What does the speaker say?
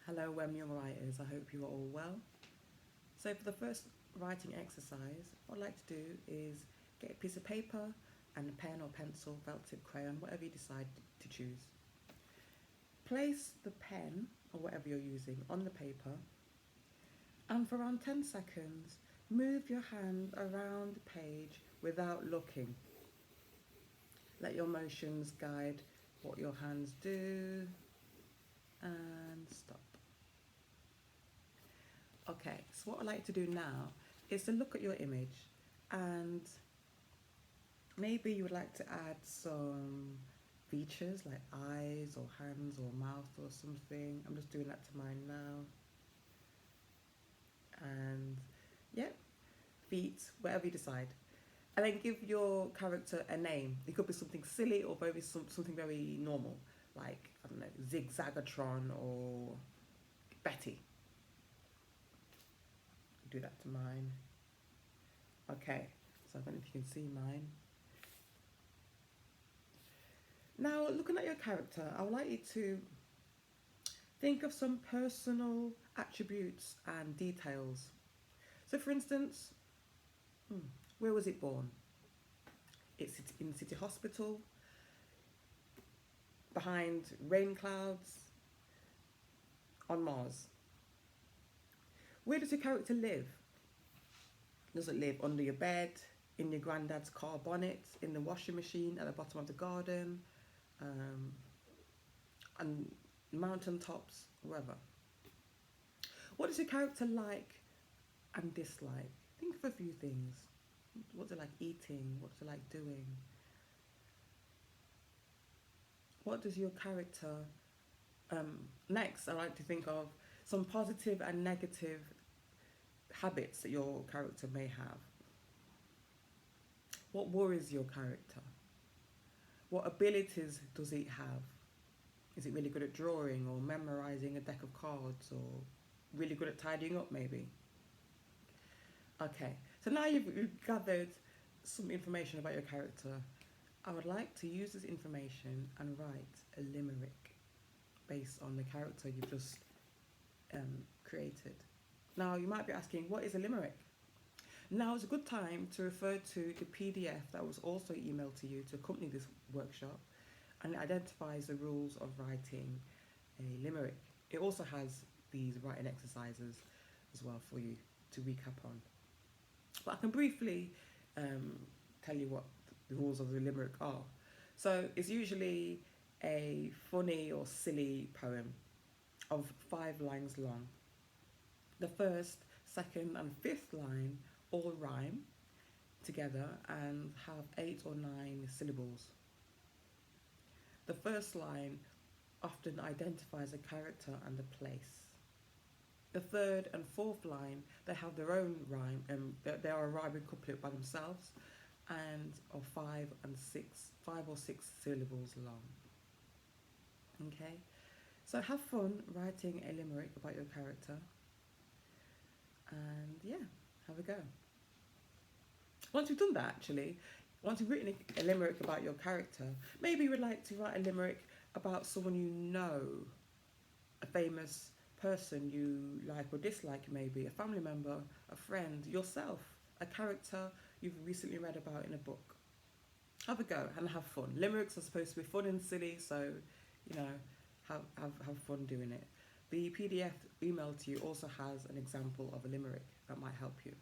Hello, young writers. I hope you are all well. So, for the first writing exercise, what I'd like to do is get a piece of paper and a pen or pencil, felt tip crayon, whatever you decide to choose. Place the pen or whatever you're using on the paper, and for around 10 seconds, move your hand around the page without looking. Let your motions guide what your hands do, and stop. Okay, so what I like to do now is to look at your image, and maybe you would like to add some features like eyes or hands or mouth or something. I'm just doing that to mine now. And yeah, feet, whatever you decide. And then give your character a name. It could be something silly or something very normal, like, I don't know, Zigzagatron or Betty. Do that to mine. Okay, so I don't know if you can see mine. Now, looking at your character, I would like you to think of some personal attributes and details. So, for instance, where was it born? It's in City Hospital, behind rain clouds, on Mars. Where does your character live? Does it live under your bed, in your granddad's car bonnet, in the washing machine at the bottom of the garden, on mountain tops, wherever? What does your character like and dislike? Think of a few things. What's it like eating? What's it like doing? What does your character... next, I like to think of some positive and negative habits that your character may have. What worries your character? What abilities does it have? Is it really good at drawing or memorizing a deck of cards, or really good at tidying up maybe? Okay, so now you've gathered some information about your character. I would like to use this information and write a limerick based on the character you've just created. Now you might be asking, what is a limerick? Now is a good time to refer to the PDF that was also emailed to you to accompany this workshop, and it identifies the rules of writing a limerick. It also has these writing exercises as well for you to recap on. But I can briefly tell you what the rules of the limerick are. So it's usually a funny or silly poem of 5 lines long. The first, second and fifth line all rhyme together and have 8 or 9 syllables. The first line often identifies a character and a place. The third and fourth line, they have their own rhyme, and they are a rhyming couplet by themselves, and are 5 or 6 syllables long. Okay, so have fun writing a limerick about your character, and yeah, have a go. Once you've done that, once you've written a limerick about your character, maybe you would like to write a limerick about someone you know, a famous person you like or dislike, maybe a family member, a friend, yourself, a character you've recently read about in a book. Have a go and have fun. Limericks are supposed to be fun and silly, so have fun doing it. The PDF emailed to you also has an example of a limerick that might help you.